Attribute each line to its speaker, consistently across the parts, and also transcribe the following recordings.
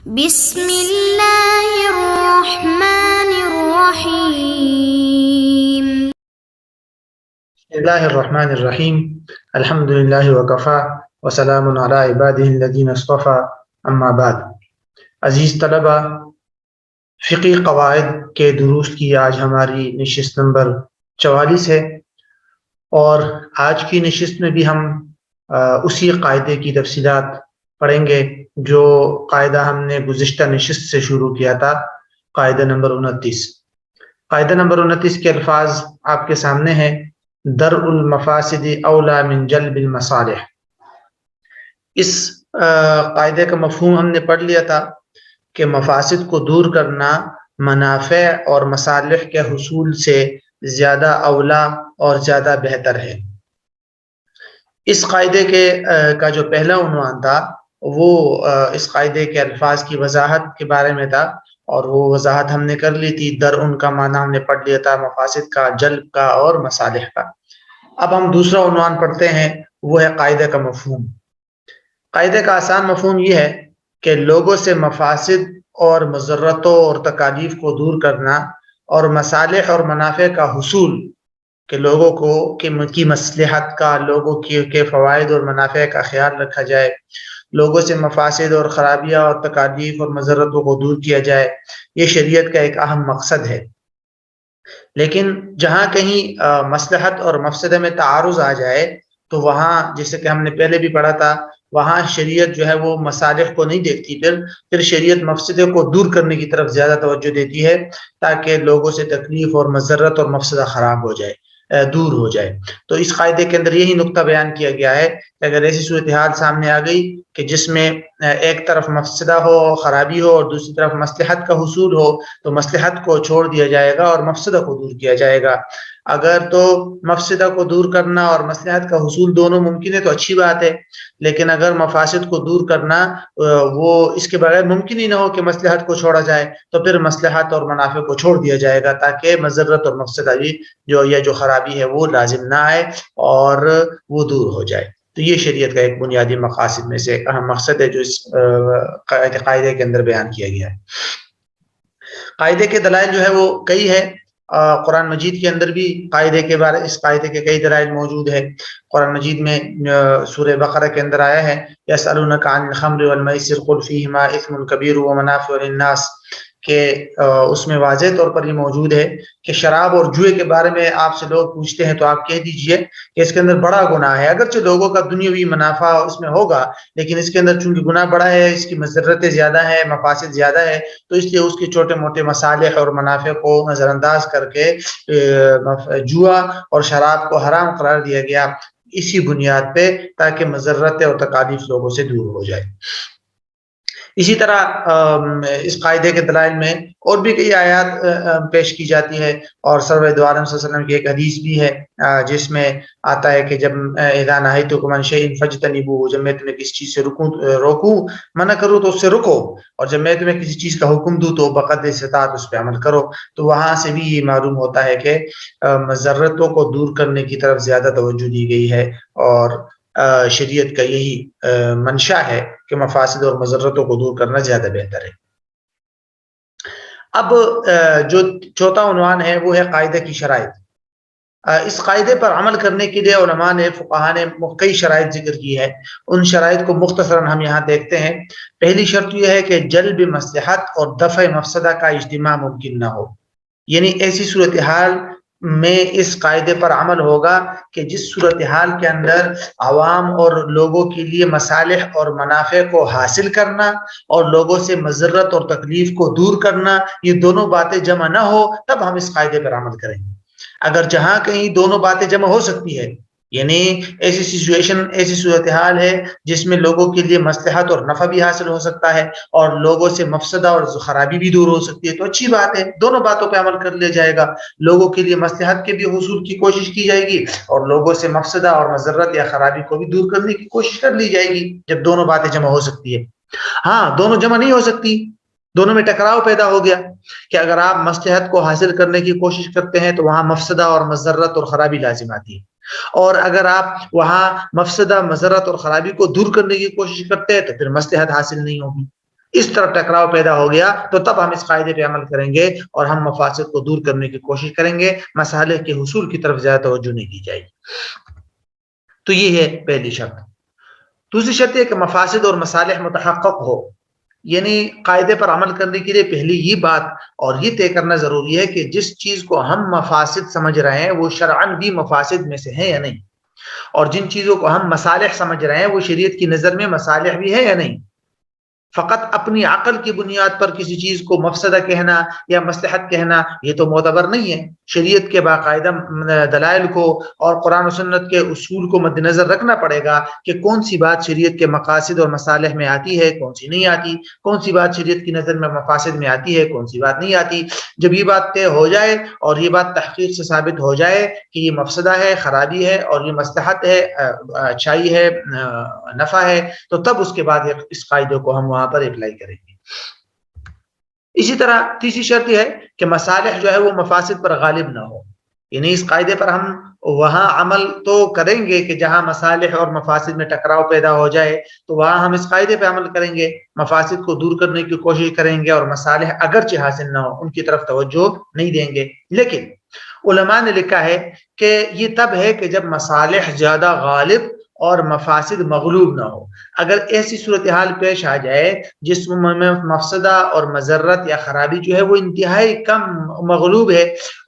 Speaker 1: بسم اللہ الرحمن الرحیم.
Speaker 2: بسم اللہ الرحمن الرحیم. الحمد للہ وکفا وسلام علی عبادہ الذین اصطفى. اما بعد. عزیز طلبہ، فقی قواعد کے دروس کی آج ہماری نشست نمبر 44 ہے، اور آج کی نشست میں بھی ہم اسی قاعدے کی تفصیلات پڑھیں گے جو قاعدہ ہم نے گزشتہ نشست سے شروع کیا تھا، قاعدہ نمبر 29. قاعدہ نمبر 29 کے الفاظ آپ کے سامنے ہیں: درء المفاسد اولا من جلب المصالح. اس قاعدے کا مفہوم ہم نے پڑھ لیا تھا کہ مفاسد کو دور کرنا منافع اور مصالح کے حصول سے زیادہ اولا اور زیادہ بہتر ہے. اس قاعدے کا جو پہلا عنوان تھا وہ اس قاعدے کے الفاظ کی وضاحت کے بارے میں تھا، اور وہ وضاحت ہم نے کر لی تھی. در ان کا معنی ہم نے پڑھ لیا تھا، مفاسد کا، جلب کا اور مصالح کا. اب ہم دوسرا عنوان پڑھتے ہیں، وہ ہے قاعدے کا مفہوم. قاعدے کا آسان مفہوم یہ ہے کہ لوگوں سے مفاسد اور مضرتوں اور تکالیف کو دور کرنا، اور مصالح اور منافع کا حصول، کہ لوگوں کو کی مصلحت کا، لوگوں کے فوائد اور منافع کا خیال رکھا جائے، لوگوں سے مفاسد اور خرابیاں اور تکالیف اور مضرتوں کو دور کیا جائے. یہ شریعت کا ایک اہم مقصد ہے. لیکن جہاں کہیں مصلحت اور مفسدہ میں تعارض آ جائے تو وہاں، جیسے کہ ہم نے پہلے بھی پڑھا تھا، وہاں شریعت جو ہے وہ مصالح کو نہیں دیکھتی، پھر شریعت مفسدے کو دور کرنے کی طرف زیادہ توجہ دیتی ہے، تاکہ لوگوں سے تکلیف اور مضرت اور مفسدہ خراب ہو جائے، دور ہو جائے. تو اس قاعدے کے اندر یہی نقطہ بیان کیا گیا ہے کہ اگر ایسی صورتحال سامنے آ گئی کہ جس میں ایک طرف مفسدہ ہو، خرابی ہو، اور دوسری طرف مصلحت کا حصول ہو، تو مصلحت کو چھوڑ دیا جائے گا اور مفسدہ کو دور کیا جائے گا. اگر تو مفسدہ کو دور کرنا اور مصلحت کا حصول دونوں ممکن ہے تو اچھی بات ہے، لیکن اگر مفاسد کو دور کرنا وہ اس کے بغیر ممکن ہی نہ ہو کہ مصلحت کو چھوڑا جائے، تو پھر مصلحت اور منافع کو چھوڑ دیا جائے گا، تاکہ مضرت اور مفسدہ بھی جو خرابی ہے وہ لازم نہ آئے اور وہ دور ہو جائے. تو یہ شریعت کا ایک بنیادی مقاصد میں سے ایک اہم مقصد ہے جو اس قاعدے کے اندر بیان کیا گیا ہے. قاعدے کے دلائل جو ہے وہ کئی ہے. قرآن مجید کے اندر بھی اس قاعدے کے کئی دلائل موجود ہے. قرآن مجید میں سورہ بقرہ کے اندر آیا ہے: یسألونک عن الخمر والمیسر قل فیہما اثم کبیر ومنافع للناس، کہ اس میں واضح طور پر یہ موجود ہے کہ شراب اور جوئے کے بارے میں آپ سے لوگ پوچھتے ہیں تو آپ کہہ دیجئے کہ اس کے اندر بڑا گناہ ہے. اگرچہ لوگوں کا دنیاوی منافع اس میں ہوگا، لیکن اس کے اندر چونکہ گناہ بڑا ہے، اس کی مضرتیں زیادہ ہیں، مفاسد زیادہ ہے، تو اس لیے اس کے چھوٹے موٹے مصالح اور منافع کو نظر انداز کر کے جوا اور شراب کو حرام قرار دیا گیا، اسی بنیاد پہ، تاکہ مضرتیں اور تکالیف لوگوں سے دور ہو جائے. اسی طرح اس قاعدے کے دلائل میں اور بھی کئی آیات پیش کی جاتی ہے، اور سرور دو عالم صلی اللہ علیہ وسلم کی ایک حدیث بھی ہے جس میں آتا ہے کہ جب اذا نہیتکم عن شیء فاجتنبوہ، جب میں تمہیں کسی چیز سے روکوں، منع کروں تو اس سے رکو، اور جب میں تمہیں کسی چیز کا حکم دوں تو بقدر استطاعت اس پہ عمل کرو. تو وہاں سے بھی یہ معلوم ہوتا ہے کہ مضرتوں کو دور کرنے کی طرف زیادہ توجہ دی گئی ہے، اور شریعت کا یہی منشا ہے کہ مفاسد اور مضرتوں کو دور کرنا زیادہ بہتر ہے. اب جو چوتھا عنوان ہے وہ ہے قاعدے کی شرائط. اس قاعدے پر عمل کرنے کے لیے علماء نے، فقہاء نے کئی شرائط ذکر کی ہے. ان شرائط کو مختصراً ہم یہاں دیکھتے ہیں. پہلی شرط یہ ہے کہ جلب مصلحت اور دفع مفسدہ کا اجتماع ممکن نہ ہو، یعنی ایسی صورتحال میں اس قاعدے پر عمل ہوگا کہ جس صورتحال کے اندر عوام اور لوگوں کے لیے مصالح اور منافع کو حاصل کرنا اور لوگوں سے مضرت اور تکلیف کو دور کرنا، یہ دونوں باتیں جمع نہ ہو، تب ہم اس قاعدے پر عمل کریں گے. اگر جہاں کہیں دونوں باتیں جمع ہو سکتی ہے، یعنی ایسی صورتحال ہے جس میں لوگوں کے لیے مصلحت اور نفع بھی حاصل ہو سکتا ہے اور لوگوں سے مفسدہ اور خرابی بھی دور ہو سکتی ہے، تو اچھی بات ہے، دونوں باتوں پہ عمل کر لیا جائے گا. لوگوں کے لیے مصلحت کے بھی حصول کی کوشش کی جائے گی، اور لوگوں سے مفسدہ اور مضرت یا خرابی کو بھی دور کرنے کی کوشش کر لی جائے گی، جب دونوں باتیں جمع ہو سکتی ہے. ہاں، دونوں جمع نہیں ہو سکتی، دونوں میں ٹکراؤ پیدا ہو گیا کہ اگر آپ مصلحت کو حاصل کرنے کی کوشش کرتے ہیں تو وہاں مفسدہ اور مضرت اور خرابی لازم آتی ہے، اور اگر آپ وہاں مفسدہ، مضرت اور خرابی کو دور کرنے کی کوشش کرتے ہیں تو پھر مصلحت حاصل نہیں ہوگی. اس طرح ٹکراؤ پیدا ہو گیا تو تب ہم اس قاعدے پہ عمل کریں گے اور ہم مفاسد کو دور کرنے کی کوشش کریں گے، مصالح کے حصول کی طرف زیادہ توجہ نہیں دی جائے گی۔ تو یہ ہے پہلی شرط۔ دوسری شرط یہ کہ مفاسد اور مصالح متحقق ہو، یعنی قاعدے پر عمل کرنے کے لیے پہلی یہ بات اور یہ طے کرنا ضروری ہے کہ جس چیز کو ہم مفاسد سمجھ رہے ہیں وہ شرعاً بھی مفاسد میں سے ہے یا نہیں، اور جن چیزوں کو ہم مصالح سمجھ رہے ہیں وہ شریعت کی نظر میں مصالح بھی ہے یا نہیں۔ فقط اپنی عقل کی بنیاد پر کسی چیز کو مفسدہ کہنا یا مصلحت کہنا یہ تو معتبر نہیں ہے۔ شریعت کے باقاعدہ دلائل کو اور قرآن و سنت کے اصول کو مد نظر رکھنا پڑے گا کہ کون سی بات شریعت کے مقاصد اور مصالح میں آتی ہے، کون سی نہیں آتی، کون سی بات شریعت کی نظر میں مفاسد میں آتی ہے، کون سی بات نہیں آتی۔ جب یہ بات طے ہو جائے اور یہ بات تحقیق سے ثابت ہو جائے کہ یہ مفسدہ ہے، خرابی ہے، اور یہ مصلحت ہے، اچھائی ہے، نفع ہے، تو تب اس کے بعد اس قاعدے کو ہم وہاں پر اپلائی کریں گے۔ اسی طرح تیسری شرط یہ ہے کہ مصالح جو ہے وہ مفاسد پر غالب نہ ہو، یعنی اس قاعدے پر ہم وہاں عمل تو کریں گے کہ جہاں مصالح اور مفاسد میں ٹکراؤ پیدا ہو جائے تو وہاں ہم اس قاعدے پہ عمل کریں گے، مفاسد کو دور کرنے کی کوشش کریں گے، اور مصالح اگرچہ حاصل نہ ہو ان کی طرف توجہ نہیں دیں گے۔ لیکن علماء نے لکھا ہے کہ یہ تب ہے کہ جب مصالح زیادہ غالب اور مفاسد مغلوب نہ ہو۔ اگر ایسی صورتحال پیش آ جائے جس میں مفسدہ اور مضرت یا خرابی جو ہے وہ انتہائی کم مغلوب ہے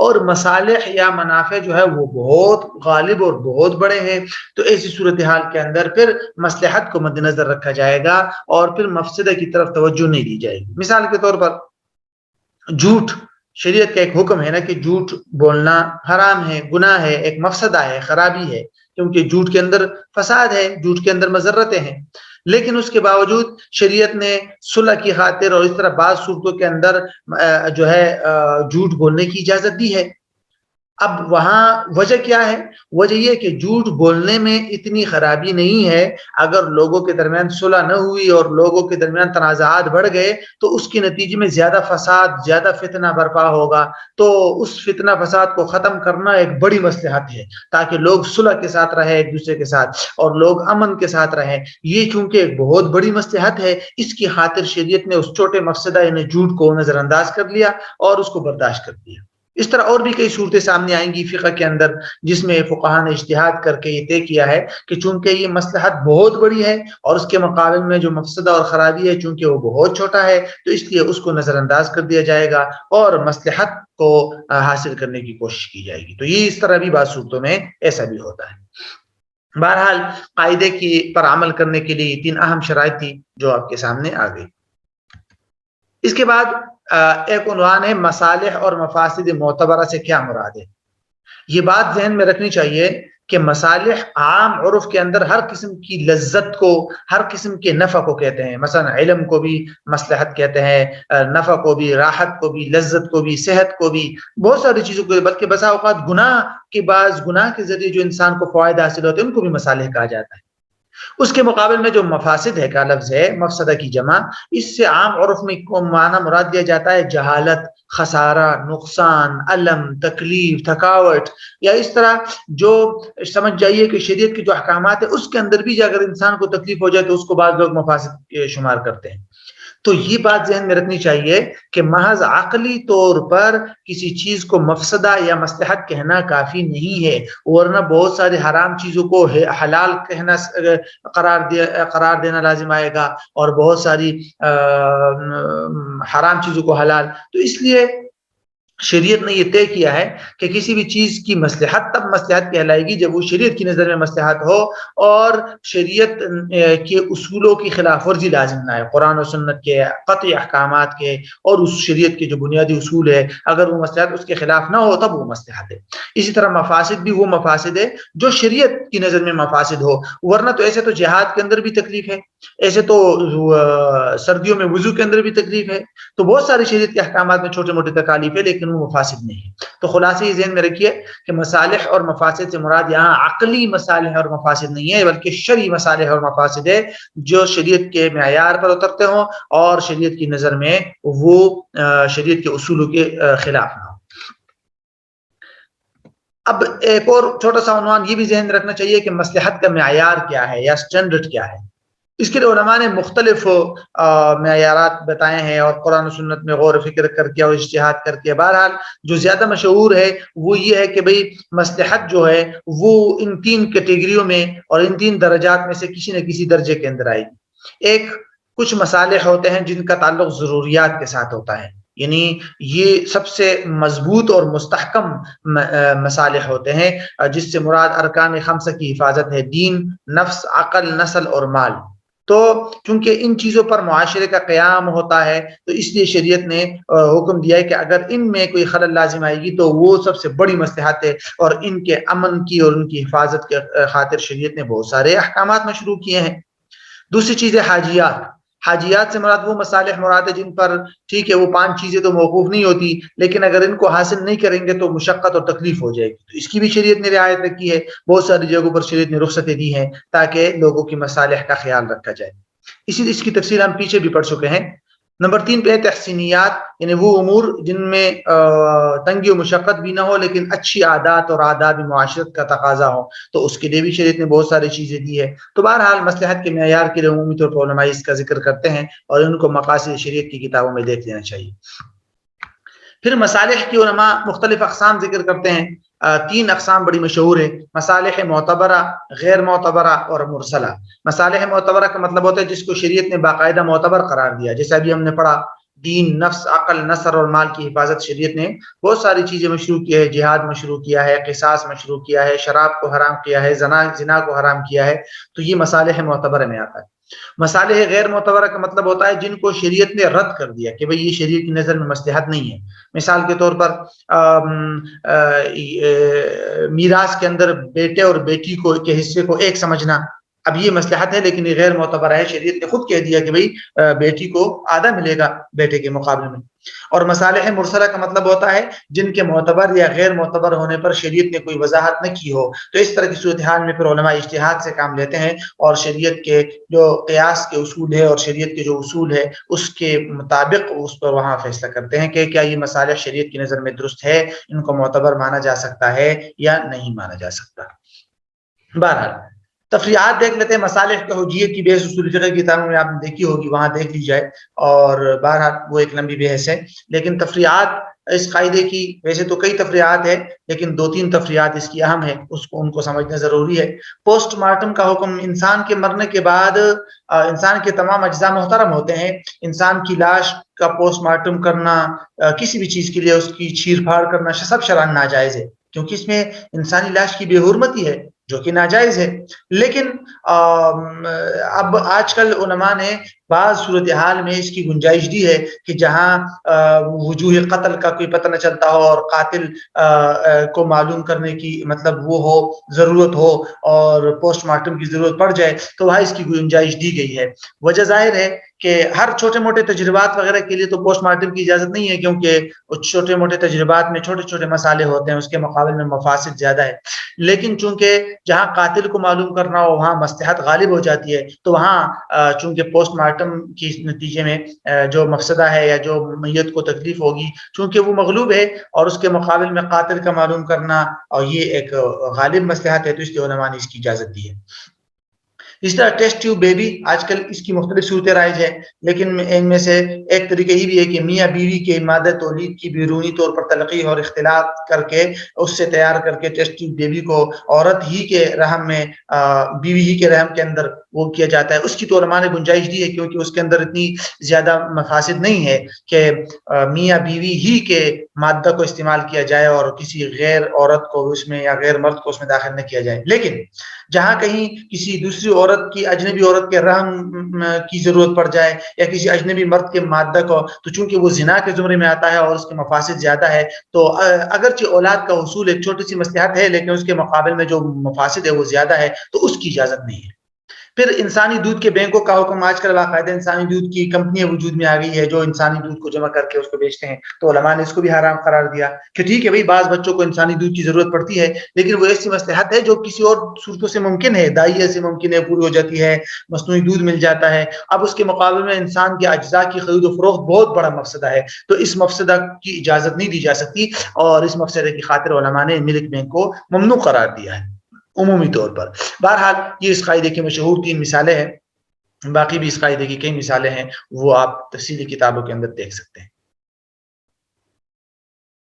Speaker 2: اور مصالح یا منافع جو ہے وہ بہت غالب اور بہت بڑے ہیں، تو ایسی صورتحال کے اندر پھر مصلحت کو مد نظر رکھا جائے گا اور پھر مفسدہ کی طرف توجہ نہیں دی جائے گی۔ مثال کے طور پر جھوٹ، شریعت کا ایک حکم ہے نا کہ جھوٹ بولنا حرام ہے، گناہ ہے، ایک مفسدہ ہے، خرابی ہے، کیونکہ جھوٹ کے اندر فساد ہے، جھوٹ کے اندر مضرتیں ہیں۔ لیکن اس کے باوجود شریعت نے صلح کی خاطر اور اس طرح بعض صورتوں کے اندر جو ہے جھوٹ بولنے کی اجازت دی ہے۔ اب وہاں وجہ کیا ہے؟ وجہ یہ کہ جھوٹ بولنے میں اتنی خرابی نہیں ہے، اگر لوگوں کے درمیان صلح نہ ہوئی اور لوگوں کے درمیان تنازعات بڑھ گئے تو اس کے نتیجے میں زیادہ فساد، زیادہ فتنہ برپا ہوگا، تو اس فتنہ فساد کو ختم کرنا ایک بڑی مصلحت ہے تاکہ لوگ صلح کے ساتھ رہیں ایک دوسرے کے ساتھ اور لوگ امن کے ساتھ رہیں۔ یہ چونکہ ایک بہت بڑی مصلحت ہے، اس کی خاطر شریعت نے اس چھوٹے مفسدہ یعنی جھوٹ کو نظر انداز کر لیا اور اس کو برداشت کر دیا۔ اس طرح اور بھی کئی صورتیں سامنے آئیں گی فقہ کے اندر جس میں فقہاء نے اجتہاد کر کے یہ طے کیا ہے کہ چونکہ یہ مصلحت بہت بڑی ہے اور اس کے مقابل میں جو مفسدہ اور خرابی ہے چونکہ وہ بہت چھوٹا ہے، تو اس لیے اس کو نظر انداز کر دیا جائے گا اور مصلحت کو حاصل کرنے کی کوشش کی جائے گی۔ تو یہ اس طرح بھی بعض صورتوں میں ایسا بھی ہوتا ہے۔ بہرحال قاعدے کی پر عمل کرنے کے لیے 3 اہم شرائط تھی جو آپ کے سامنے آ گئی۔ اس کے بعد ایک عنوان ہے مصالح اور مفاسد معتبرہ سے کیا مراد ہے۔ یہ بات ذہن میں رکھنی چاہیے کہ مصالح عام عرف کے اندر ہر قسم کی لذت کو، ہر قسم کے نفع کو کہتے ہیں۔ مثلا علم کو بھی مصلحت کہتے ہیں، نفع کو بھی، راحت کو بھی، لذت کو بھی، صحت کو بھی، بہت ساری چیزوں کو، بلکہ بسا اوقات گناہ کے ذریعے جو انسان کو فوائد حاصل ہوتے ہیں ان کو بھی مصالح کہا جاتا ہے۔ اس کے مقابل میں جو مفاسد ہے کا لفظ ہے، مفسدہ کی جمع، اس سے عام عرف میں معنی مراد دیا جاتا ہے جہالت، خسارہ، نقصان، الم، تکلیف، تھکاوٹ، یا اس طرح جو سمجھ جائیے کہ شریعت کے جو احکامات ہیں اس کے اندر بھی اگر انسان کو تکلیف ہو جائے تو اس کو بعض لوگ مفاسد شمار کرتے ہیں۔ تو یہ بات ذہن میں رکھنی چاہیے کہ محض عقلی طور پر کسی چیز کو مفسدہ یا مصلحت کہنا کافی نہیں ہے، ورنہ بہت سارے حرام چیزوں کو حلال کہنا قرار دینا لازم آئے گا اور بہت ساری حرام چیزوں کو حلال۔ تو اس لیے شریعت نے یہ طے کیا ہے کہ کسی بھی چیز کی مصلحت تب مصلحت کہلائے گی جب وہ شریعت کی نظر میں مصلحت ہو اور شریعت کے اصولوں کی خلاف ورزی لازم نہ ہے، قرآن و سنت کے قطعی احکامات کے اور اس شریعت کے جو بنیادی اصول ہے اگر وہ مصلحت اس کے خلاف نہ ہو تب وہ مصلحت ہے۔ اسی طرح مفاسد بھی وہ مفاسد ہے جو شریعت کی نظر میں مفاسد ہو، ورنہ تو ایسے تو جہاد کے اندر بھی تکلیف ہے، ایسے تو سردیوں میں وضو کے اندر بھی تکلیف ہے، تو بہت سارے شریعت کے احکامات میں چھوٹے موٹے تکالیف ہے لیکن وہ مفاسد نہیں ہے۔ تو خلاصے یہ ذہن میں رکھیے کہ مصالح اور مفاسد سے مراد یہاں عقلی مصالح اور مفاسد نہیں ہے بلکہ شرعی مصالح اور مفاسد ہے جو شریعت کے معیار پر اترتے ہوں اور شریعت کی نظر میں وہ شریعت کے اصولوں کے خلاف نہ ہو۔ اب ایک اور چھوٹا سا عنوان یہ بھی ذہن میں رکھنا چاہیے کہ مصلحت کا معیار کیا ہے یا سٹینڈرڈ کیا ہے۔ اس کے لیے علماء نے مختلف معیارات بتائے ہیں اور قرآن و سنت میں غور و فکر کر کے اور اجتہاد کر کے. بہرحال جو زیادہ مشہور ہے وہ یہ ہے کہ بھئی مصلحت جو ہے وہ ان 3 کیٹیگریوں میں اور ان 3 درجات میں سے کسی نہ کسی درجے کے اندر آئے گی. ایک کچھ مصالح ہوتے ہیں جن کا تعلق ضروریات کے ساتھ ہوتا ہے، یعنی یہ سب سے مضبوط اور مستحکم مصالح ہوتے ہیں، جس سے مراد ارکان 5 کی حفاظت ہے: دین، نفس، عقل، نسل اور مال. تو چونکہ ان چیزوں پر معاشرے کا قیام ہوتا ہے تو اس لیے شریعت نے حکم دیا ہے کہ اگر ان میں کوئی خلل لازم آئے گی تو وہ سب سے بڑی مصلحت ہے، اور ان کے امن کی اور ان کی حفاظت کے خاطر شریعت نے بہت سارے احکامات مشروع کیے ہیں. دوسری چیز ہے حاجیات. حاجیات سے مراد وہ مصالح مراد ہے جن پر ٹھیک ہے وہ 5 چیزیں تو موقوف نہیں ہوتی، لیکن اگر ان کو حاصل نہیں کریں گے تو مشقت اور تکلیف ہو جائے گی، تو اس کی بھی شریعت نے رعایت رکھی ہے. بہت ساری جگہوں پر شریعت نے رخصتیں دی ہیں تاکہ لوگوں کی مصالح کا خیال رکھا جائے. اس کی تفصیل ہم پیچھے بھی پڑھ چکے ہیں. نمبر 3 پہ تحسینیات، یعنی وہ امور جن میں تنگی و مشقت بھی نہ ہو لیکن اچھی عادات اور آداب معاشرت کا تقاضا ہو، تو اس کے لیے بھی شریعت نے بہت ساری چیزیں دی ہے. تو بہرحال مصلحت کے معیار کے لیے عمومی طور پر علماء اس کا ذکر کرتے ہیں اور ان کو مقاصد شریعت کی کتابوں میں دیکھ لینا چاہیے. پھر مصالح کی علماء مختلف اقسام ذکر کرتے ہیں. 3 اقسام بڑی مشہور ہیں: مصالح معتبرہ، غیر معتبرہ اور مرسلہ. مصالح معتبرہ کا مطلب ہوتا ہے جس کو شریعت نے باقاعدہ معتبر قرار دیا، جیسے ابھی ہم نے پڑھا دین، نفس، عقل، نسل اور مال کی حفاظت. شریعت نے بہت ساری چیزیں مشروع کی ہے، جہاد مشروع کیا ہے، قصاص مشروع کیا ہے، شراب کو حرام کیا ہے، زنا کو حرام کیا ہے. تو یہ مصالح معتبرہ میں آتا ہے. مصالح غیر معتبرہ کا مطلب ہوتا ہے جن کو شریعت نے رد کر دیا کہ بھئی یہ شریعت کی نظر میں مصلحت نہیں ہے. مثال کے طور پر میراث کے اندر بیٹے اور بیٹی کے حصے کو ایک سمجھنا. اب یہ مصلحت ہے لیکن یہ غیر معتبر ہے، شریعت نے خود کہہ دیا کہ بھئی بیٹی کو آدھا ملے گا بیٹے کے مقابلے میں. اور مصالح مرسلہ کا مطلب ہوتا ہے جن کے معتبر یا غیر معتبر ہونے پر شریعت نے کوئی وضاحت نہ کی ہو. تو اس طرح کی صورتحال میں پھر علماء اجتہاد سے کام لیتے ہیں اور شریعت کے جو قیاس کے اصول ہے اور شریعت کے جو اصول ہے اس کے مطابق اس پر وہاں فیصلہ کرتے ہیں کہ کیا یہ مصالح شریعت کی نظر میں درست ہے، ان کو معتبر مانا جا سکتا ہے یا نہیں مانا جا سکتا. بہرحال تفریعات دیکھ لیتے ہیں. مصالح کے حجیت کی بحث اصول فقہ کی کتابوں میں آپ نے دیکھی ہوگی، وہاں دیکھ لی جائے، اور بہرحال وہ ایک لمبی بحث ہے. لیکن تفریعات اس قاعدے کی ویسے تو کئی تفریعات ہیں لیکن 2-3 تفریعات اس کی اہم ہیں، ان کو سمجھنا ضروری ہے. پوسٹ مارٹم کا حکم: انسان کے مرنے کے بعد انسان کے تمام اجزاء محترم ہوتے ہیں. انسان کی لاش کا پوسٹ مارٹم کرنا، کسی بھی چیز کے لیے اس کی چیر پھاڑ کرنا سب شرعاً ناجائز ہے، کیونکہ اس میں انسانی لاش کی بے حرمتی ہے جو کہ ناجائز ہے. لیکن اب آج کل علماء نے بعض صورتحال میں اس کی گنجائش دی ہے کہ جہاں وجوہ قتل کا کوئی پتہ نہ چلتا ہو اور قاتل کو معلوم کرنے کی مطلب وہ ہو ضرورت ہو اور پوسٹ مارٹم کی ضرورت پڑ جائے تو وہاں اس کی گنجائش دی گئی ہے. وجہ ظاہر ہے کہ ہر چھوٹے موٹے تجربات وغیرہ کے لیے تو پوسٹ مارٹم کی اجازت نہیں ہے، کیونکہ اس چھوٹے موٹے تجربات میں چھوٹے چھوٹے مسائل ہوتے ہیں، اس کے مقابلے میں مفاسد زیادہ ہے. لیکن چونکہ جہاں قاتل کو معلوم کرنا ہو وہاں مصلحت غالب ہو جاتی ہے، تو وہاں چونکہ پوسٹ مارٹم کی نتیجے میں جو مفسدہ ہے یا جو میت کو تکلیف ہوگی چونکہ وہ مغلوب ہے، اور اس کے مقابل میں قاتل کا معلوم کرنا اور یہ ایک غالب مصلحت ہے، تو اس لیے علماء نے اس کی اجازت دی ہے. اس طرح ٹیسٹ ٹیوب بیبی آج کل اس کی مختلف صورتیں رائج ہیں، لیکن ان میں سے ایک طریقہ یہ بھی ہے کہ میاں بیوی کے مادہ تولید کی بیرونی طور پر تلقیح اور اختلاط کر کے اس سے تیار کر کے ٹیسٹ ٹیوب بیبی کو عورت ہی کے رحم میں بیوی ہی کے رحم کے اندر وہ کیا جاتا ہے. اس کی تو علماء نے گنجائش دی ہے کیونکہ اس کے اندر اتنی زیادہ مفاسد نہیں ہے کہ میاں بیوی ہی کے مادہ کو استعمال کیا جائے اور کسی غیر عورت کو اس میں یا غیر مرد کو اس میں داخل نہ کیا جائے. لیکن جہاں کہیں کسی دوسری عورت کی اجنبی عورت کے رحم کی ضرورت پڑ جائے یا کسی اجنبی مرد کے مادہ کو، تو چونکہ وہ زنا کے زمرے میں آتا ہے اور اس کے مفاسد زیادہ ہے، تو اگرچہ اولاد کا حصول ایک چھوٹی سی مصلحت ہے لیکن اس کے مقابل میں جو مفاسد ہے وہ زیادہ ہے، تو اس کی اجازت نہیں ہے. پھر انسانی دودھ کے بینکوں کا حکم: آج کل باقاعدہ انسانی دودھ کی کمپنیاں وجود میں آ گئی ہے جو انسانی دودھ کو جمع کر کے اس کو بیچتے ہیں. تو علماء نے اس کو بھی حرام قرار دیا کہ ٹھیک ہے بھئی بعض بچوں کو انسانی دودھ کی ضرورت پڑتی ہے لیکن وہ ایسی مصلحت ہے جو کسی اور صورتوں سے ممکن ہے، دائیہ سے ممکن ہے پوری ہو جاتی ہے، مصنوعی دودھ مل جاتا ہے. اب اس کے مقابلے میں انسان کے اجزاء کی خرید و فروخت بہت بڑا مفسدہ ہے، تو اس مفسدہ کی اجازت نہیں دی جا سکتی اور اس مفسدے کی خاطر علماء نے ملک بینک کو ممنوع قرار دیا ہے عمومی طور پر. بہرحال یہ اس قاعدے کی مشہور 3 مثالیں ہیں. باقی بھی اس قاعدے کی کئی مثالیں ہیں، وہ آپ تفصیلی کتابوں کے اندر دیکھ سکتے ہیں۔